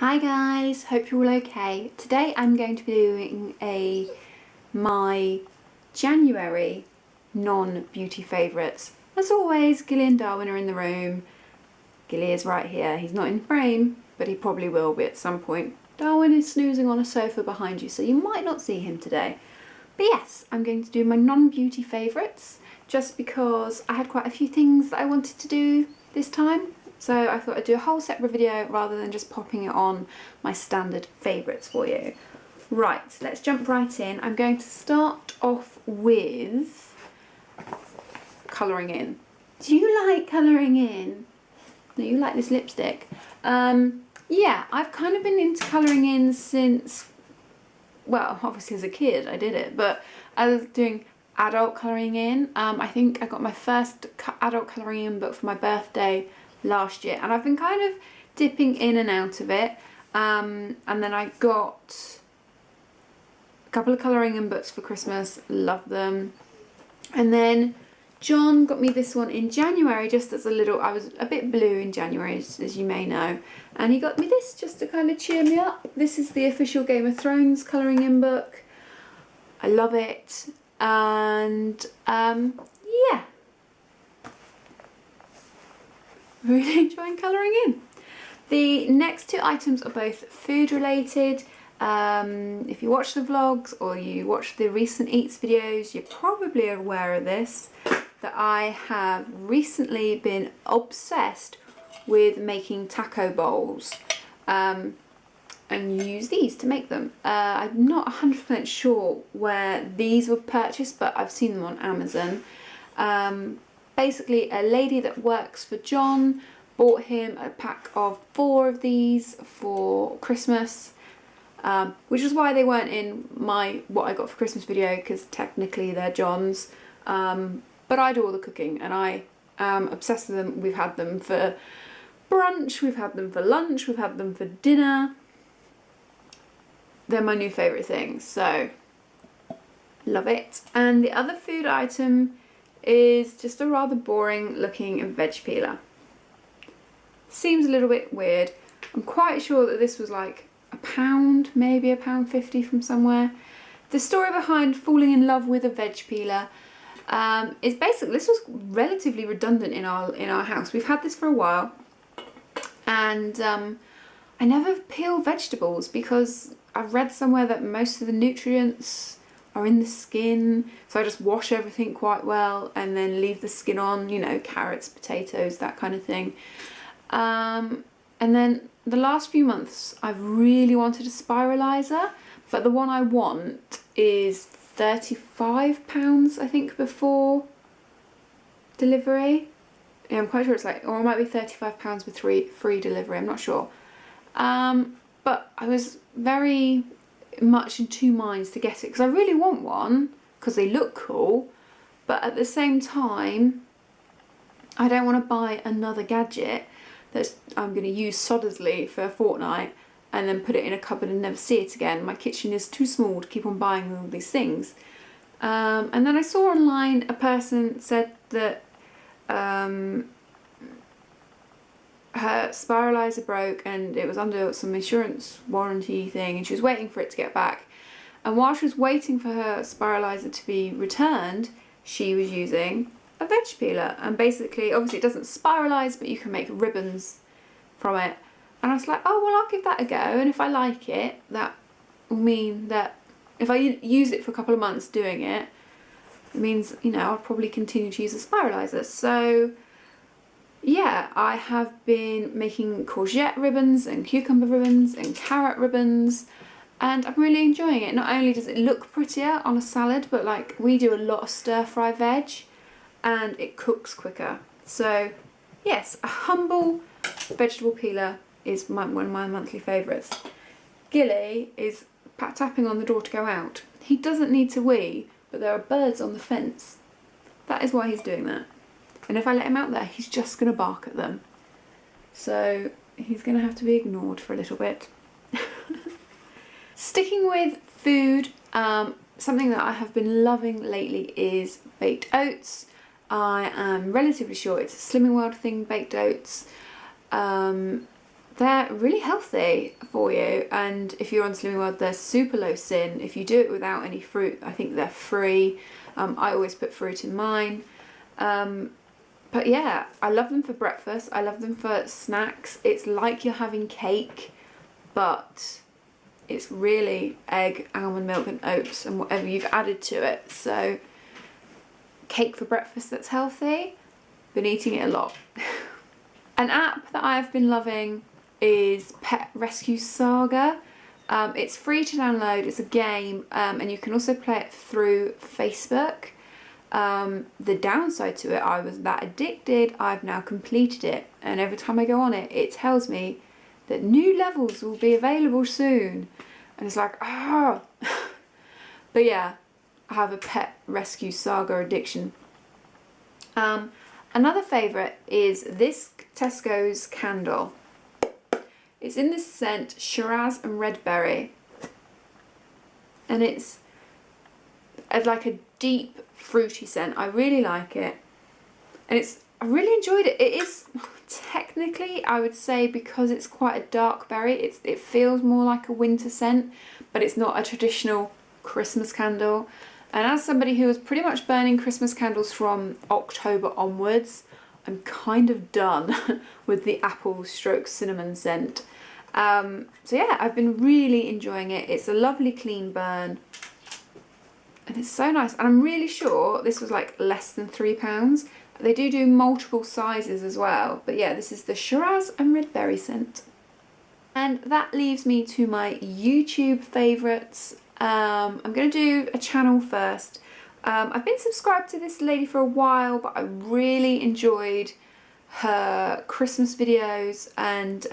Hi guys, hope you're all okay. Today I'm going to be doing my January non-beauty favourites. As always, Gilly and Darwin are in the room. Gilly is right here. He's not in frame, but he probably will be at some point. Darwin is snoozing on a sofa behind you, so you might not see him today. But yes, I'm going to do my non-beauty favourites just because I had quite a few things that I wanted to do this time. So I thought I'd do a whole separate video rather than just popping it on my standard favourites for you. Right, let's jump right in. I'm going to start off with colouring in. Do you like colouring in? No, you like this lipstick. Yeah, I've kind of been into colouring in since, well, obviously as a kid I did it, but I was doing adult colouring in. I think I got my first adult colouring in book for my birthday last year, and I've been kind of dipping in and out of it, and then I got a couple of colouring in books for Christmas, love them, and then John got me this one in January just as a little, I was a bit blue in January as you may know, and he got me this just to kind of cheer me up. This is the official Game of Thrones colouring in book. I love it, and yeah, really enjoying colouring in. The next two items are both food related. If you watch the vlogs or you watch the recent eats videos, you're probably aware of this, that I have recently been obsessed with making taco bowls, and use these to make them. I'm not 100% sure where these were purchased, but I've seen them on Amazon. Basically, a lady that works for John bought him a pack of 4 of these for Christmas, which is why they weren't in my what I got for Christmas video, because technically they're John's, but I do all the cooking and I am obsessed with them. We've had them for brunch, we've had them for lunch, we've had them for dinner. They're my new favourite things, so love it. And the other food item is just a rather boring looking veg peeler. Seems a little bit weird. I'm quite sure that this was like £1, maybe £1.50 from somewhere. The story behind falling in love with a veg peeler is basically, this was relatively redundant in our house. We've had this for a while, and I never peel vegetables because I've read somewhere that most of the nutrients are in the skin, so I just wash everything quite well and then leave the skin on, you know, carrots, potatoes, that kind of thing. And then the last few months I've really wanted a spiralizer, but the one I want is £35 I think before delivery. Yeah, I'm quite sure it's like, or it might be £35 with free delivery, I'm not sure. But I was very much in two minds to get it because I really want one because they look cool, but at the same time I don't want to buy another gadget that I'm going to use solidly for a fortnight and then put it in a cupboard and never see it again. My kitchen is too small to keep on buying all these things. And then I saw online a person said that her spiralizer broke and it was under some insurance warranty thing, and she was waiting for it to get back. And while she was waiting for her spiralizer to be returned, she was using a veg peeler. And basically, obviously it doesn't spiralize, but you can make ribbons from it. And I was like, oh well, I'll give that a go, and if I like it, that will mean that if I use it for a couple of months doing it, it means, you know, I'll probably continue to use a spiralizer. So yeah, I have been making courgette ribbons and cucumber ribbons and carrot ribbons, and I'm really enjoying it. Not only does it look prettier on a salad, but like we do a lot of stir-fry veg and it cooks quicker. So yes, a humble vegetable peeler is one of my monthly favourites. Gilly is tapping on the door to go out. He doesn't need to wee, but there are birds on the fence. That is why he's doing that. And if I let him out there, he's just going to bark at them. So he's going to have to be ignored for a little bit. Sticking with food, something that I have been loving lately is baked oats. I am relatively sure it's a Slimming World thing, baked oats. they're really healthy for you, and if you're on Slimming World, they're super low sin. If you do it without any fruit, I think they're free. I always put fruit in mine. But yeah, I love them for breakfast. I love them for snacks. It's like you're having cake, but it's really egg, almond milk and oats and whatever you've added to it. So cake for breakfast that's healthy. Been eating it a lot. An app that I've been loving is Pet Rescue Saga. It's free to download. It's a game, and you can also play it through Facebook. The downside to it, I was that addicted, I've now completed it, and every time I go on it, it tells me that new levels will be available soon, and it's like, ah. But yeah, I have a Pet Rescue Saga addiction. Another favourite is this Tesco's candle. It's in the scent Shiraz and Red Berry, and it's like a deep fruity scent. I really like it, and I really enjoyed it. It is technically, I would say, because it's quite a dark berry, it feels more like a winter scent, but it's not a traditional Christmas candle. And as somebody who was pretty much burning Christmas candles from October onwards, I'm kind of done with the apple stroke cinnamon scent. So yeah, I've been really enjoying it. It's a lovely clean burn, and it's so nice. And I'm really sure this was like less than £3. They do multiple sizes as well. But yeah, this is the Shiraz and Red Berry scent. And that leaves me to my YouTube favourites. I'm going to do a channel first. I've been subscribed to this lady for a while, but I really enjoyed her Christmas videos, and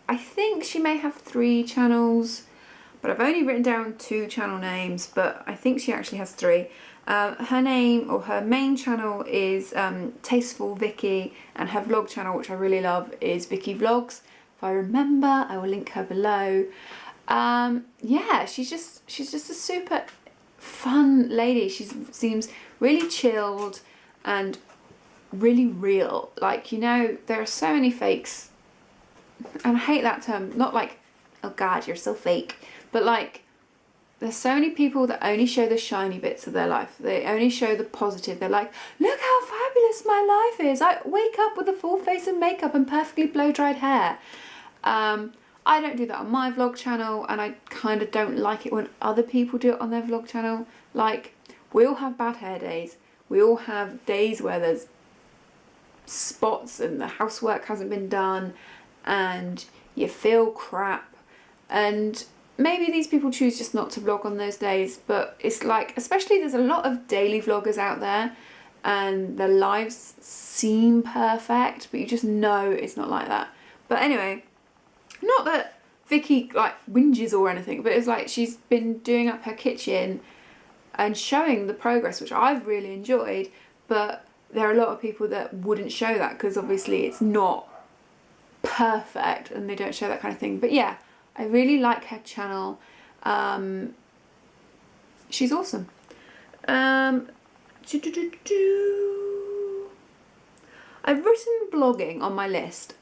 I think she may have 3 channels, but I've only written down 2 channel names, but I think she actually has 3. Her name, or her main channel, is Tasteful Vicky, and her vlog channel, which I really love, is Vicky Vlogs. If I remember, I will link her below. Yeah, she's just a super fun lady. She seems really chilled and really real. Like, you know, there are so many fakes, and I hate that term, not like, oh god, you're so fake, but like, there's so many people that only show the shiny bits of their life. They only show the positive. They're like, look how fabulous my life is. I wake up with a full face of makeup and perfectly blow-dried hair. I don't do that on my vlog channel, and I kind of don't like it when other people do it on their vlog channel. Like, we all have bad hair days. We all have days where there's spots and the housework hasn't been done and you feel crap, and maybe these people choose just not to vlog on those days. But it's like, especially, there's a lot of daily vloggers out there and their lives seem perfect, but you just know it's not like that. But anyway, not that Vicky like whinges or anything, but it's like she's been doing up her kitchen and showing the progress, which I've really enjoyed. But there are a lot of people that wouldn't show that because obviously it's not perfect and they don't show that kind of thing. But yeah, I really like her channel. She's awesome. I've written blogging on my list.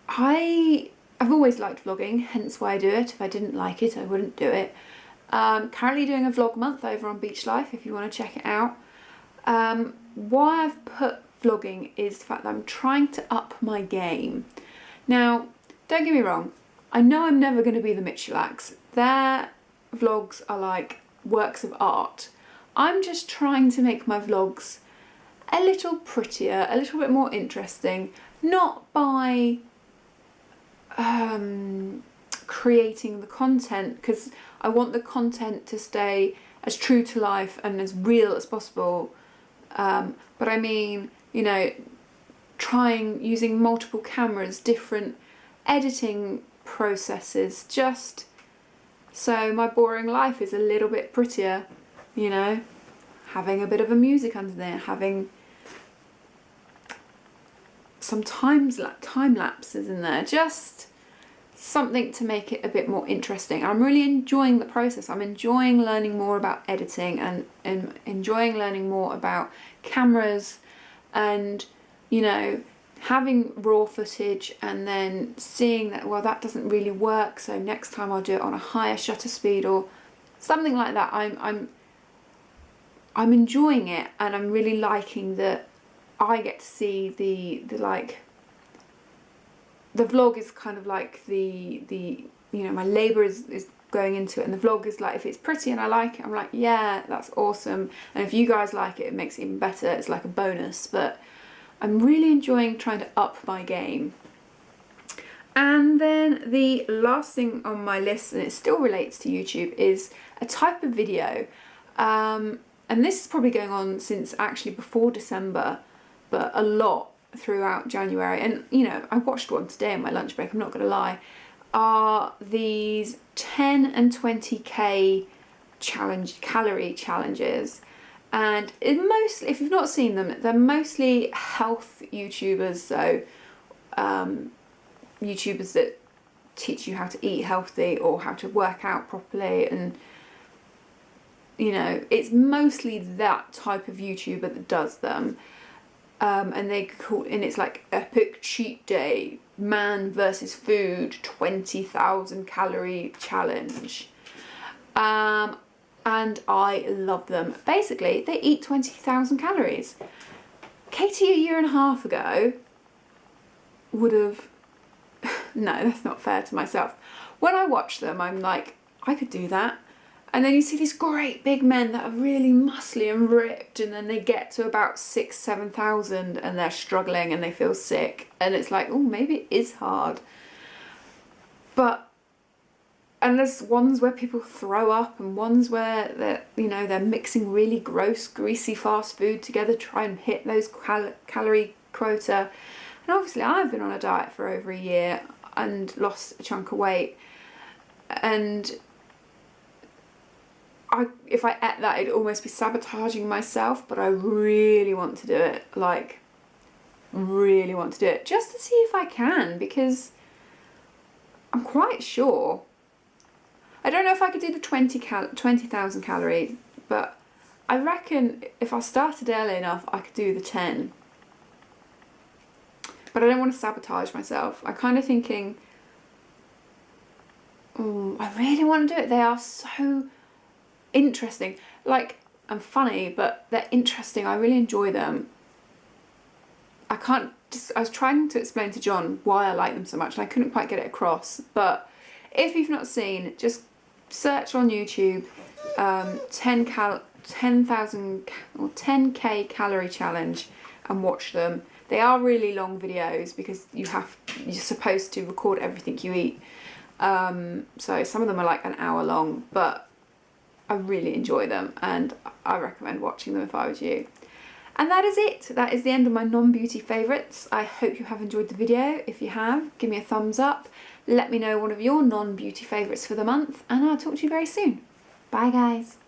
I've always liked vlogging, hence why I do it. If I didn't like it, I wouldn't do it. Currently doing a vlog month over on Beach Life, if you want to check it out. Why I've put vlogging is the fact that I'm trying to up my game. Now, don't get me wrong, I know I'm never going to be the Mitchellax. Their vlogs are like works of art. I'm just trying to make my vlogs a little prettier, a little bit more interesting, not by creating the content, because I want the content to stay as true to life and as real as possible, but I mean, you know, using multiple cameras, different editing processes, just so my boring life is a little bit prettier, you know, having a bit of a music under there, having some time lapses in there, just something to make it a bit more interesting. I'm really enjoying the process. I'm enjoying learning more about editing and enjoying learning more about cameras, and, you know, having raw footage and then seeing that, well, that doesn't really work, so next time I'll do it on a higher shutter speed or something like that. I'm enjoying it, and I'm really liking that I get to see the vlog is kind of like the you know, my labour is going into it, and the vlog is like, if it's pretty and I like it, I'm like, yeah, that's awesome, and if you guys like it, it makes it even better. It's like a bonus. But I'm really enjoying trying to up my game. And then the last thing on my list, and it still relates to YouTube, is a type of video, and this is probably going on since actually before December, but a lot throughout January. And you know, I watched one today on my lunch break, I'm not gonna lie, are these 10 and 20k calorie challenges. And mostly, if you've not seen them, they're mostly health YouTubers, so YouTubers that teach you how to eat healthy or how to work out properly, and you know, it's mostly that type of YouTuber that does them. And it's like epic cheat day, man versus food 20,000 calorie challenge. And I love them. Basically, they eat 20,000 calories. Katy a year and a half ago would have, no, that's not fair to myself. When I watch them, I'm like, I could do that. And then you see these great big men that are really muscly and ripped, and then they get to about 6,000-7,000 and they're struggling and they feel sick. And it's like, oh, maybe it is hard. And there's ones where people throw up, and ones where they're mixing really gross, greasy fast food together to try and hit those calorie quota. And obviously I've been on a diet for over a year and lost a chunk of weight, and if I ate that, it'd almost be sabotaging myself. But I really want to do it, like really want to do it, just to see if I can, because I'm quite sure. I don't know if I could do the 20,000 calories, but I reckon if I started early enough, I could do the 10. But I don't want to sabotage myself. I'm kind of thinking, oh, I really want to do it. They are so interesting, like, and funny, but they're interesting. I really enjoy them. I was trying to explain to John why I like them so much, and I couldn't quite get it across. But if you've not seen, just search on YouTube 10,000 or 10k calorie challenge and watch them. They are really long videos because you're supposed to record everything you eat. So some of them are like an hour long, but I really enjoy them and I recommend watching them if I was you. And that is it. That is the end of my non-beauty favourites. I hope you have enjoyed the video. If you have, give me a thumbs up. Let me know one of your non-beauty favourites for the month, and I'll talk to you very soon. Bye guys.